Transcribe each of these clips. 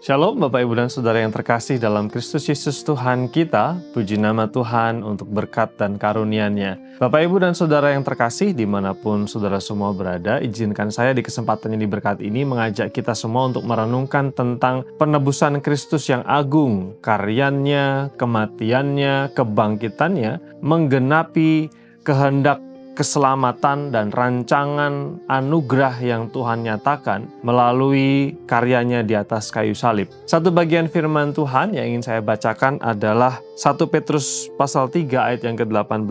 Shalom Bapak Ibu dan Saudara yang terkasih dalam Kristus Yesus Tuhan kita. Puji nama Tuhan untuk berkat dan karunia-Nya. Bapak Ibu dan Saudara yang terkasih dimanapun Saudara semua berada, izinkan saya di kesempatan yang diberkati ini mengajak kita semua untuk merenungkan tentang penebusan Kristus yang agung, karyanya, kematiannya, kebangkitannya, menggenapi kehendak keselamatan dan rancangan anugerah yang Tuhan nyatakan melalui karyanya di atas kayu salib. Satu bagian firman Tuhan yang ingin saya bacakan adalah 1 Petrus pasal 3 ayat yang ke-18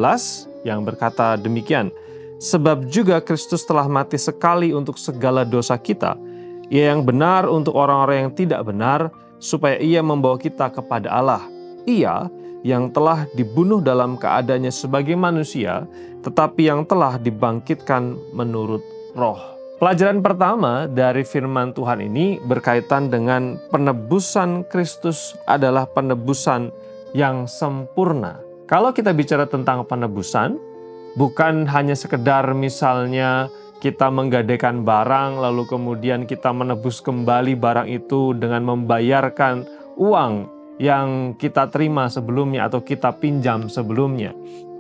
yang berkata demikian. Sebab juga Kristus telah mati sekali untuk segala dosa kita, Ia yang benar untuk orang-orang yang tidak benar, supaya Ia membawa kita kepada Allah. Ia yang telah dibunuh dalam keadaannya sebagai manusia, tetapi yang telah dibangkitkan menurut roh. Pelajaran pertama dari firman Tuhan ini berkaitan dengan penebusan Kristus adalah penebusan yang sempurna. Kalau kita bicara tentang penebusan, bukan hanya sekedar misalnya kita menggadaikan barang, lalu kemudian kita menebus kembali barang itu dengan membayarkan uang yang kita terima sebelumnya atau kita pinjam sebelumnya.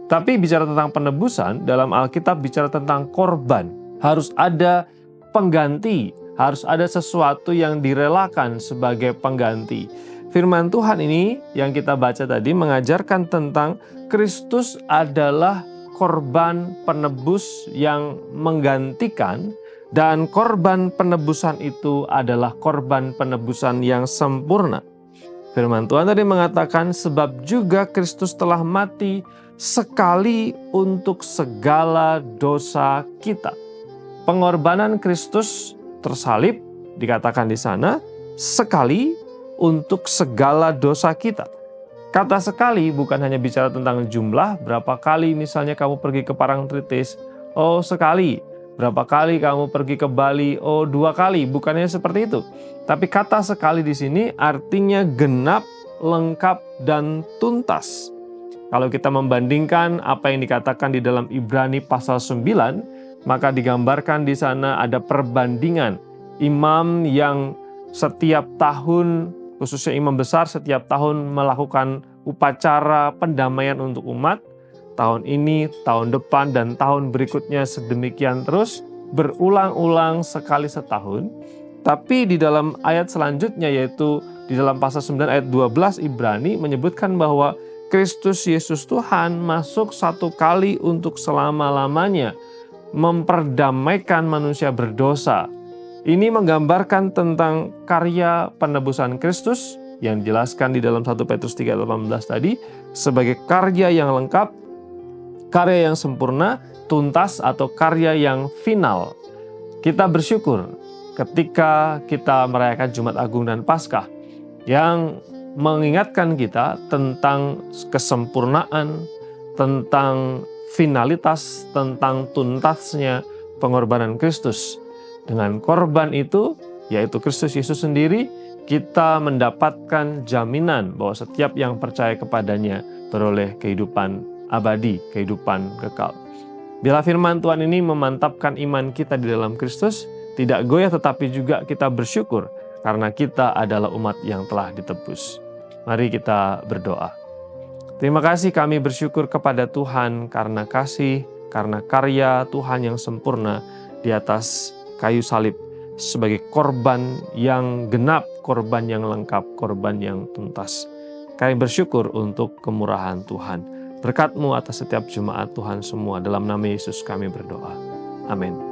Tapi bicara tentang penebusan, dalam Alkitab bicara tentang korban. Harus ada pengganti, harus ada sesuatu yang direlakan sebagai pengganti. Firman Tuhan ini yang kita baca tadi mengajarkan tentang Kristus adalah korban penebus yang menggantikan, dan korban penebusan itu adalah korban penebusan yang sempurna. Firman Tuhan tadi mengatakan, sebab juga Kristus telah mati sekali untuk segala dosa kita. Pengorbanan Kristus tersalib, dikatakan di sana, sekali untuk segala dosa kita. Kata sekali bukan hanya bicara tentang jumlah, berapa kali misalnya kamu pergi ke Parangtritis, oh sekali. Berapa kali kamu pergi ke Bali? Oh 2 kali, bukannya seperti itu. Tapi kata sekali di sini artinya genap, lengkap, dan tuntas. Kalau kita membandingkan apa yang dikatakan di dalam Ibrani pasal 9, maka digambarkan di sana ada perbandingan. Imam yang setiap tahun, khususnya imam besar setiap tahun melakukan upacara pendamaian untuk umat, tahun ini, tahun depan, dan tahun berikutnya sedemikian terus, berulang-ulang sekali setahun. Tapi di dalam ayat selanjutnya, yaitu di dalam pasal 9 ayat 12 Ibrani, menyebutkan bahwa Kristus Yesus Tuhan masuk satu kali untuk selama-lamanya, memperdamaikan manusia berdosa. Ini menggambarkan tentang karya penebusan Kristus, yang dijelaskan di dalam 1 Petrus 3:18 tadi, sebagai karya yang lengkap, karya yang sempurna, tuntas, atau karya yang final. Kita bersyukur ketika kita merayakan Jumat Agung dan Paskah yang mengingatkan kita tentang kesempurnaan, tentang finalitas, tentang tuntasnya pengorbanan Kristus. Dengan korban itu, yaitu Kristus Yesus sendiri, kita mendapatkan jaminan bahwa setiap yang percaya kepadanya beroleh kehidupan abadi, kehidupan kekal. Bila firman Tuhan ini memantapkan iman kita di dalam Kristus, tidak goyah tetapi juga kita bersyukur karena kita adalah umat yang telah ditebus. Mari kita berdoa. Terima kasih, kami bersyukur kepada Tuhan karena kasih, karena karya Tuhan yang sempurna di atas kayu salib sebagai korban yang genap, korban yang lengkap, korban yang tuntas. Kami bersyukur untuk kemurahan Tuhan. Berkat-Mu atas setiap jemaat Tuhan semua. Dalam nama Yesus kami berdoa. Amin.